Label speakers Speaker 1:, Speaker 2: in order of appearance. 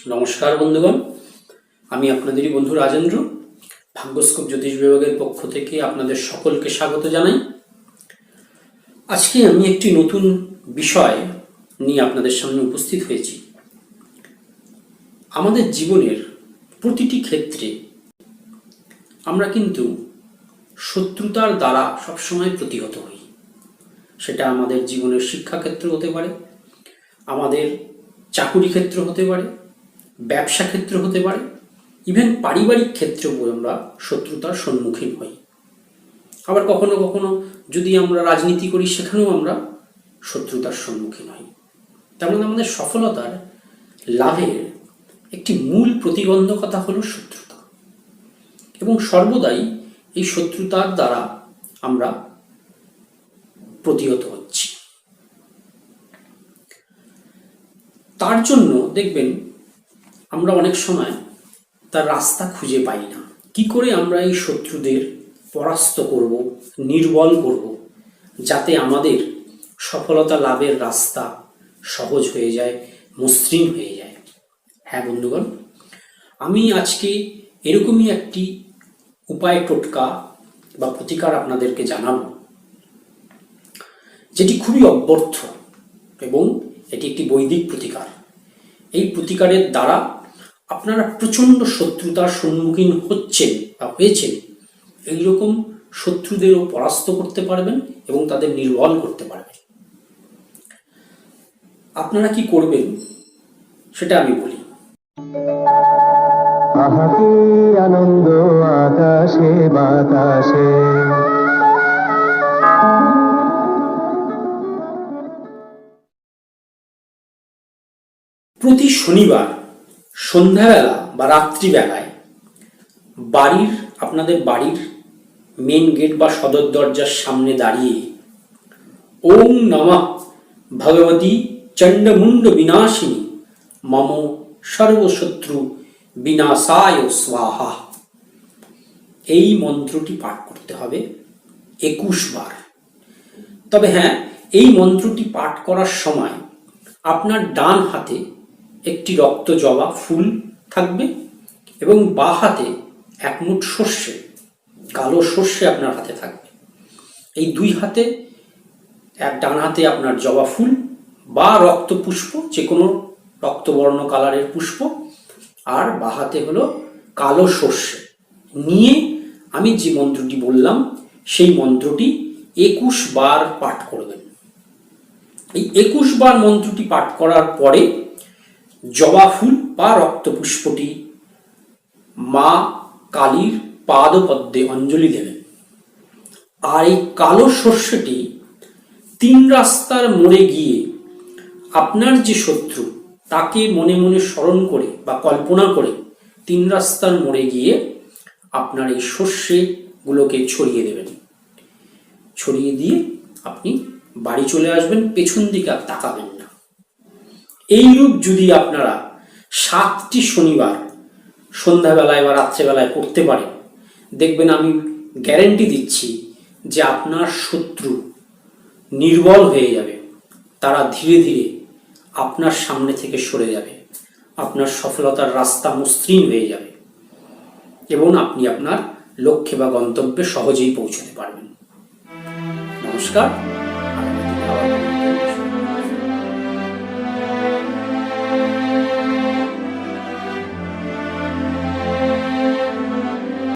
Speaker 1: নমস্কার বন্ধুগণ, আমি আপনাদেরই বন্ধু রাজেন্দ্র। ভাগ্যস্কোপ জ্যোতিষ বিভাগের পক্ষ থেকে আপনাদের সকলকে স্বাগত জানাই। আজকে আমি একটি নতুন বিষয় নিয়ে আপনাদের সামনে উপস্থিত হয়েছি। আমাদের জীবনের প্রতিটি ক্ষেত্রে আমরা কিন্তু শত্রুতার দ্বারা সবসময় প্রতিহত হই। সেটা আমাদের জীবনের শিক্ষাক্ষেত্র হতে পারে, আমাদের চাকুরি ক্ষেত্র হতে পারে, ব্যবসা ক্ষেত্র হতে পারে, ইভেন পারিবারিক ক্ষেত্রেও আমরা শত্রুতার সম্মুখীন হই। আবার কখনো কখনো যদি আমরা রাজনীতি করি, সেখানেও আমরা শত্রুতার সম্মুখীন হই। তার মানে আমাদের সফলতার লাভের একটি মূল প্রতিবন্ধকতা হলো শত্রুতা, এবং সর্বদাই এই শত্রুতার দ্বারা আমরা প্রতিহত হচ্ছি। তার জন্য দেখবেন আমরা অনেক সময় তার রাস্তা খুঁজে পাই না। কি করে আমরা এই শত্রুদের পরাস্ত করব, নির্বল করব, যাতে আমাদের সফলতা লাভের রাস্তা সহজ হয়ে যায়, মসৃণ হয়ে যায়। হ্যাঁ বন্ধুগণ, আমি আজকে এরকমই একটি উপায়, টোটকা বা প্রতিকার আপনাদেরকে জানাবো, যেটি খুবই অব্যর্থ এবং এটি একটি বৈদিক প্রতিকার। এই প্রতিকারের দ্বারা আপনারা প্রচণ্ড শত্রুতার সম্মুখীন হচ্ছেন বা হয়েছেন, এইরকম শত্রুদেরও পরাস্ত করতে পারবেন এবং তাদের নির্বল করতে পারবেন। আপনারা কি করবেন সেটা আমি বলি।
Speaker 2: আনন্দ আকাশে বাতাসে,
Speaker 1: প্রতি শনিবার সন্ধ্যাবেলা বা রাত্রিবেলায় আপনাদের বাড়ির মেন গেট বা সদর দরজার সামনে দাঁড়িয়ে ওম নমঃ ভগবতী চণ্ডমুণ্ড বিনাশিনী মম সর্বশত্রু বিনাশায় স্বাহা, এই মন্ত্রটি পাঠ করতে হবে 21 বার। তবে হ্যাঁ, এই মন্ত্রটি পাঠ করার সময় আপনার ডান হাতে একটি রক্ত জবা ফুল থাকবে এবং বাঁ হাতে এক মুঠ সর্ষে, কালো সর্ষে আপনার হাতে থাকবে। এই দুই হাতে, ডান হাতে আপনার জবা ফুল বা রক্ত পুষ্প, যে কোনো রক্তবর্ণ কালারের পুষ্প, আর বাঁ হাতে হলো কালো সর্ষে নিয়ে আমি যে মন্ত্রটি বললাম সেই মন্ত্রটি 21 বার পাঠ করবেন। এই 21 বার মন্ত্রটি পাঠ করার পরে জবা ফুল বা রক্তপুষ্পটি মা কালীর পাদপদ্মে অঞ্জলি দেবেন। আর এই কালো সর্ষেটি 3 রাস্তার মোড়ে গিয়ে আপনার যে শত্রু তাকে মনে মনে স্মরণ করে বা কল্পনা করে 3 রাস্তার মোড়ে গিয়ে আপনার এই সর্ষেগুলোকে ছড়িয়ে দেবেন। ছড়িয়ে দিয়ে আপনি বাড়ি চলে আসবেন, পেছন দিকে আর তাকাবেন না। এইরূপ যদি আপনারা 7টি শনিবার সন্ধ্যাবেলায় বা রাত্রেবেলায় করতে পারেন, দেখবেন আমি গ্যারেন্টি দিচ্ছি যে আপনার শত্রু নির্বল হয়ে যাবে। তারা ধীরে ধীরে আপনার সামনে থেকে সরে যাবে, আপনার সফলতার রাস্তা মসৃণ হয়ে যাবে এবং আপনি আপনার লক্ষ্যে বা গন্তব্যে সহজেই পৌঁছতে পারবেন। নমস্কার।